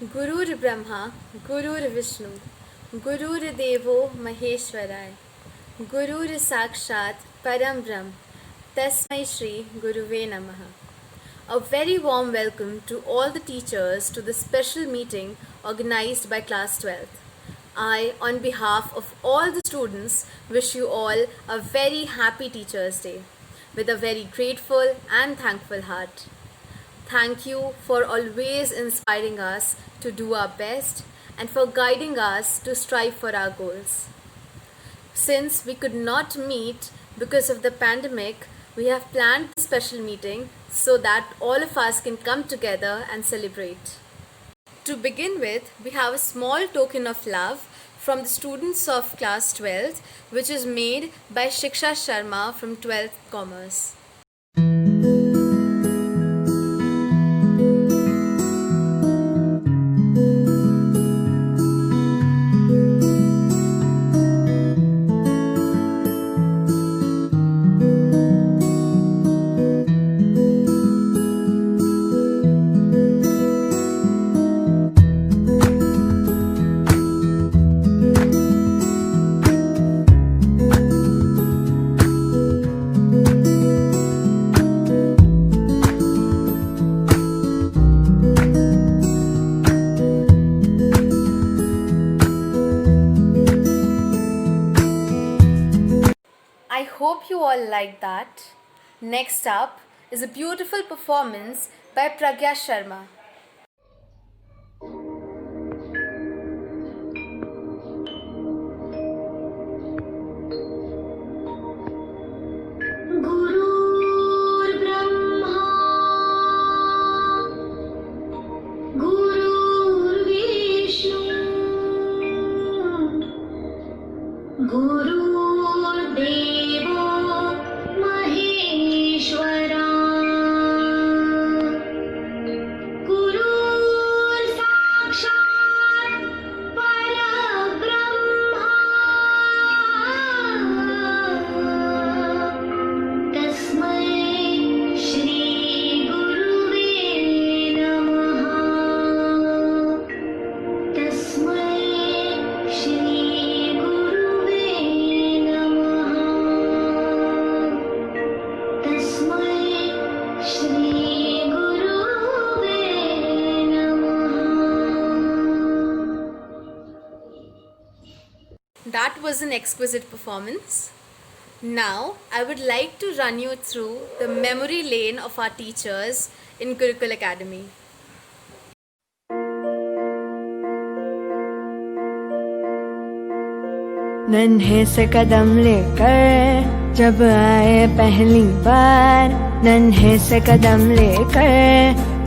गुरुर् ब्रह्मा गुरुर्विष्णु गुरुर्देवो महेश्वराय गुरुर् साक्षात् परम ब्रह्म तस्मै श्री गुरुवे नमः. A very warm welcome to all the teachers to the special meeting organized by class 12th. I, on behalf of all the students, wish you all a very happy Teachers' Day with a very grateful and thankful heart. Thank you for always inspiring us to do our best and for guiding us to strive for our goals. Since we could not meet because of the pandemic, we have planned this special meeting so that all of us can come together and celebrate. To begin with, we have a small token of love from the students of class 12th, which is made by Shiksha Sharma from 12th Commerce. I hope you all like that. Next up is a beautiful performance by Pragya Sharma. गुरुर्ब्रह्मा गुरुर्विष्णु गुरुर्देवो महेश्वरा गुरुर्साक्षात् परब्रह्मा तस्मै श्री गुरुवे नमः. तस्मै श्री गुरुवे नमः. तस्मै श्री गुरुवे नमः. That was an exquisite performance. Now, I would like to run you through the memory lane of our teachers in Gurukul Academy. नन्हे से कदम लेकर जब आए पहली बार, नन्हे से कदम लेकर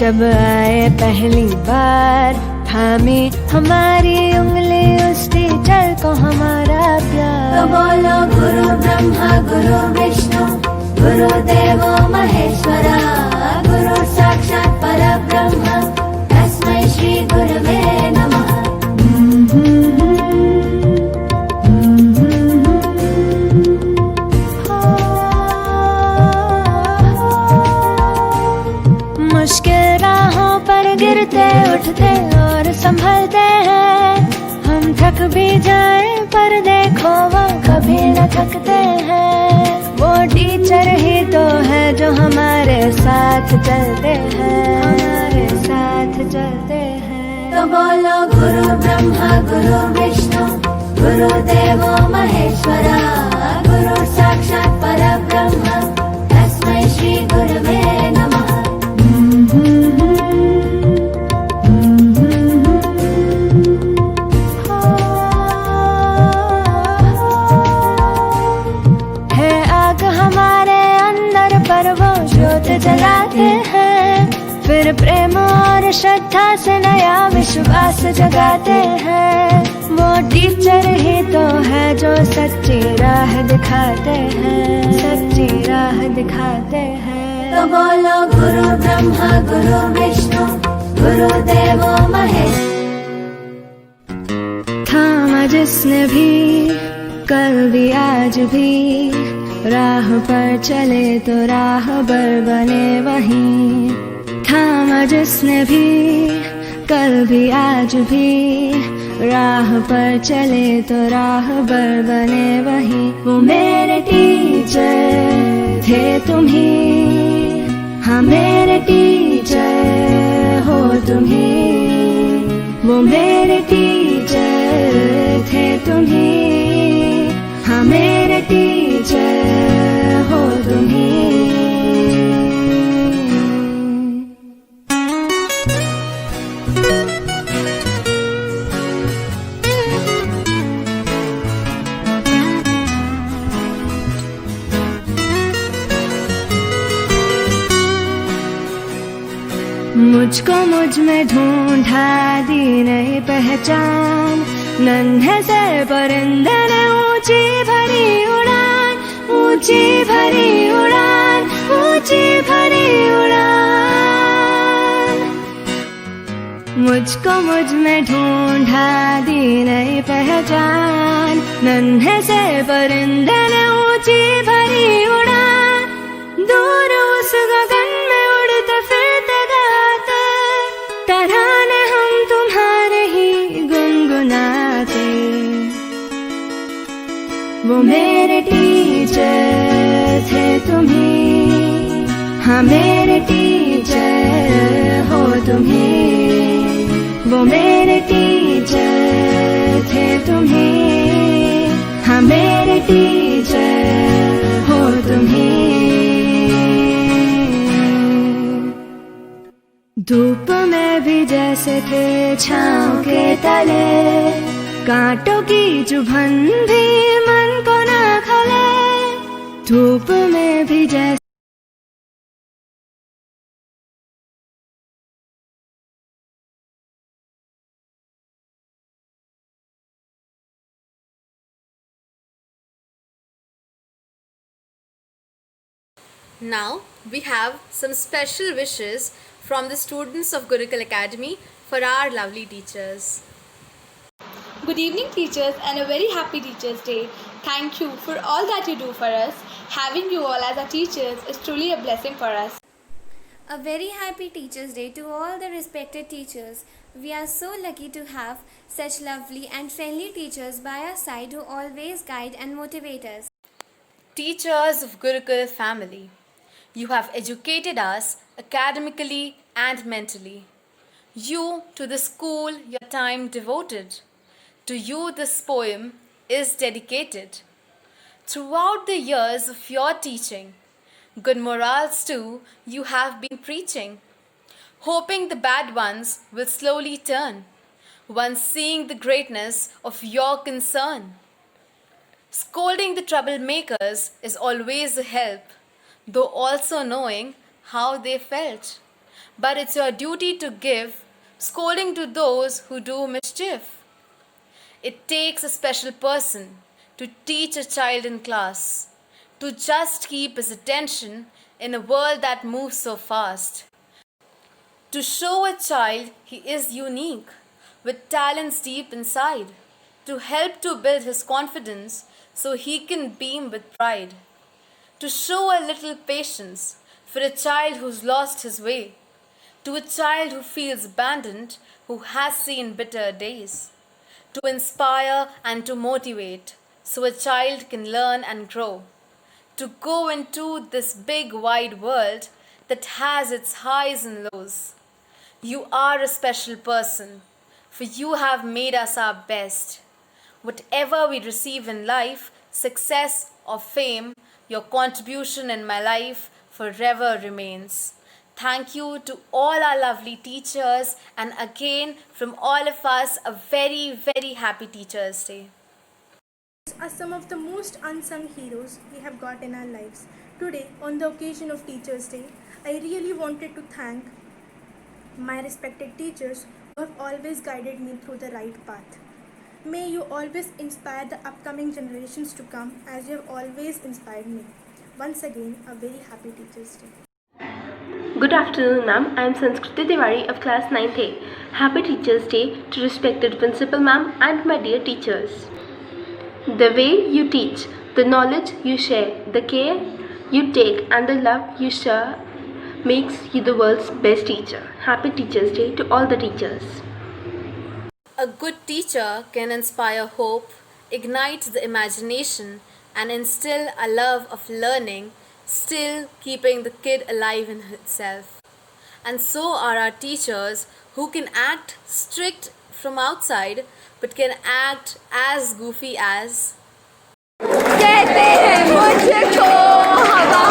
जब आए पहली बार, थामी हमारी उंगली उस टीचर को हमारा प्यार. तो बोलो गुरु ब्रह्मा गुरु विष्णु गुरुदेवो महेश्वरा गुरु साक्षात् परब्रह्म तस्मै श्री गुरुवे नमः. मुश्किल राहों पर गिरते उठते और संभलते हैं, हम थक भी जाएं पर देखो वो कभी न थकते हैं. वो टीचर ही तो है जो हमारे साथ चलते हैं, हमारे साथ चलते हैं. तो बोलो गुरु ब्रह्मा गुरु विष्णु गुरुदेवो महेश्वरा गुरु साक्षात् परब्रह्म तस्मै श्री गुरुवे नमः. पर वो ज्योत जलाते हैं, फिर प्रेम और श्रद्धा से नया विश्वास जगाते हैं. वो टीचर ही तो है जो सच्ची राह दिखाते हैं, सच्ची राह दिखाते हैं. तो बोलो गुरु ब्रह्मा गुरु विष्णु गुरुदेवो महेश. थामा जिसने भी कल भी आज भी, राह पर चले तो राहबर बने वहीं. थामा जिसने भी कल भी आज भी राह पर चले तो राहबर बने वही। वो मेरे टीचर थे तुम ही, हाँ मेरे टीचर हो तुम ही। वो मेरे टीचर थे तुम ही, हाँ मेरे टीचर हो तुम ही। मुझको मुझ में ढूंढा दी नई पहचान, नन्हे से परिंदे ने ऊंची भरी उड़ान, ऊंची भरी उड़ान, ऊंची भरी उड़ान। मुझको मुझ में ढूंढा दी नई पहचान, नन्हे से परिंदे ने ऊंची भरी उड़ान। दूर उस गगन में उड़ते फिरते गाते, तराने हम तुम्हारे ही गुनगुनाते। वो मेरे टीचर थे तुम ही, हाँ मेरे टीचर हो तुम ही। वो मेरे टीचर थे तुम ही, हाँ मेरे टीचर हो तुम ही। धूप में भी जैसे थे छाँव के तले, कांटों की चुभन भी मन को ना खले। धूप में भी जैसे Now we have some special wishes from the students of Gurukul Academy for our lovely teachers. Good evening, teachers, and a very happy Teachers' Day. Thank you for all that you do for us. Having you all as our teachers is truly a blessing for us. A very happy Teachers' Day to all the respected teachers. We are so lucky to have such lovely and friendly teachers by our side who always guide and motivate us. Teachers of Gurukul family, you have educated us academically and mentally. You to the school your time devoted. To you this poem is dedicated. Throughout the years of your teaching, good morals too you have been preaching, hoping the bad ones will slowly turn, once seeing the greatness of your concern. Scolding the troublemakers is always a help, though also knowing how they felt. But it's your duty to give scolding to those who do mischief. It takes a special person to teach a child in class, to just keep his attention in a world that moves so fast. To show a child he is unique, with talents deep inside, to help to build his confidence so he can beam with pride. To show a little patience for a child who's lost his way, to a child who feels abandoned, who has seen bitter days. To inspire and to motivate so a child can learn and grow. To go into this big wide world that has its highs and lows. You are a special person, for you have made us our best. Whatever we receive in life, success or fame, your contribution in my life forever remains. Thank you to all our lovely teachers, and again from all of us a very, very happy Teachers' Day. Are some of the most unsung heroes we have got in our lives. Today, on the occasion of Teachers' Day, I really wanted to thank my respected teachers who have always guided me through the right path. May you always inspire the upcoming generations to come as you have always inspired me. Once again, a very happy Teachers' Day. Good afternoon, ma'am. I am Sanskriti Tiwari of class 9th A. Happy Teachers' Day to respected principal ma'am and my dear teachers. The way you teach, the knowledge you share, the care you take and the love you share makes you the world's best teacher. Happy Teachers Day to all the teachers. A good teacher can inspire hope, ignite the imagination, and instill a love of learning, still keeping the kid alive in itself. And so are our teachers, who can act strict from outside but can act as goofy as. कहते हैं मुझको हवा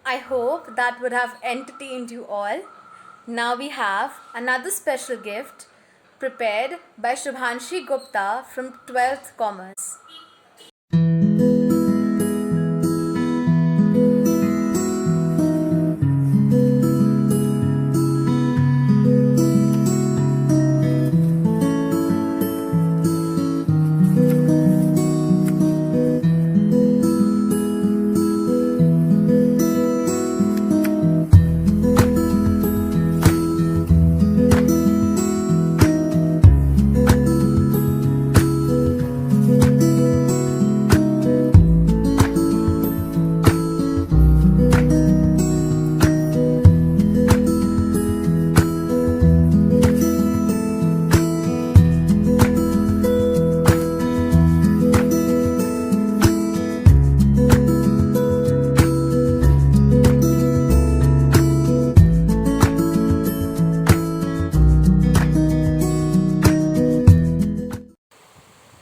I hope that would have entertained you all. Now we have another special gift prepared by Shubhanshi Gupta from 12th Commerce.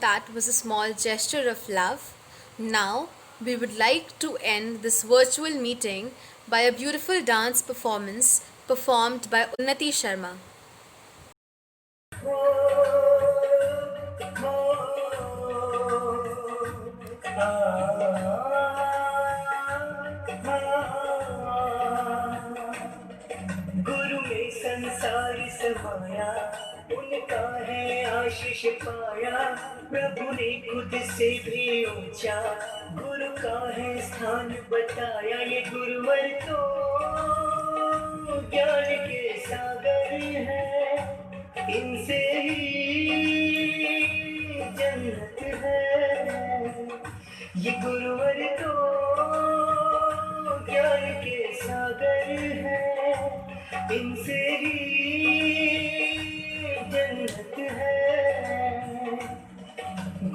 That was a small gesture of love. Now, we would like to end this virtual meeting by a beautiful dance performance performed by Unnati Sharma. गुरु में संसार समाया, उनका है आशीष पाया, प्रभु ने खुद से भी ऊंचा गुरु का है स्थान बताया। ये गुरुवर तो ज्ञान के सागर है, इनसे ही जन्नत है। ये गुरुवर तो ज्ञान के सागर है, इनसे ही जन्नत है।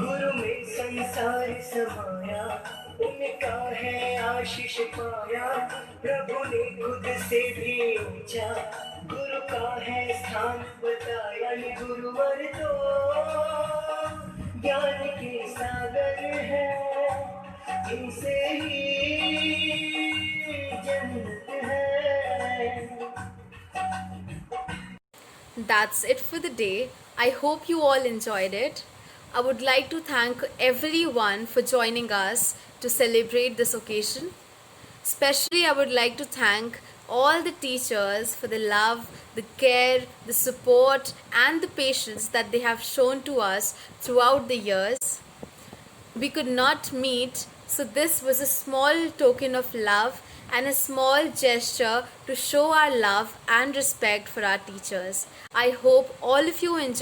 गुरु में संसार समाया, उनका है आशीष पाया, प्रभु ने खुद से भी ऊंचा गुरु का है स्थान बताया। ये गुरुवर तो ज्ञान के सागर है, इनसे ही जन्नत है। That's it for the day. I hope you all enjoyed it. I would like to thank everyone for joining us to celebrate this occasion. Especially, I would like to thank all the teachers for the love, the care, the support, and the patience that they have shown to us throughout the years. We could not meet, so this was a small token of love and a small gesture to show our love and respect for our teachers. I hope all of you enjoy.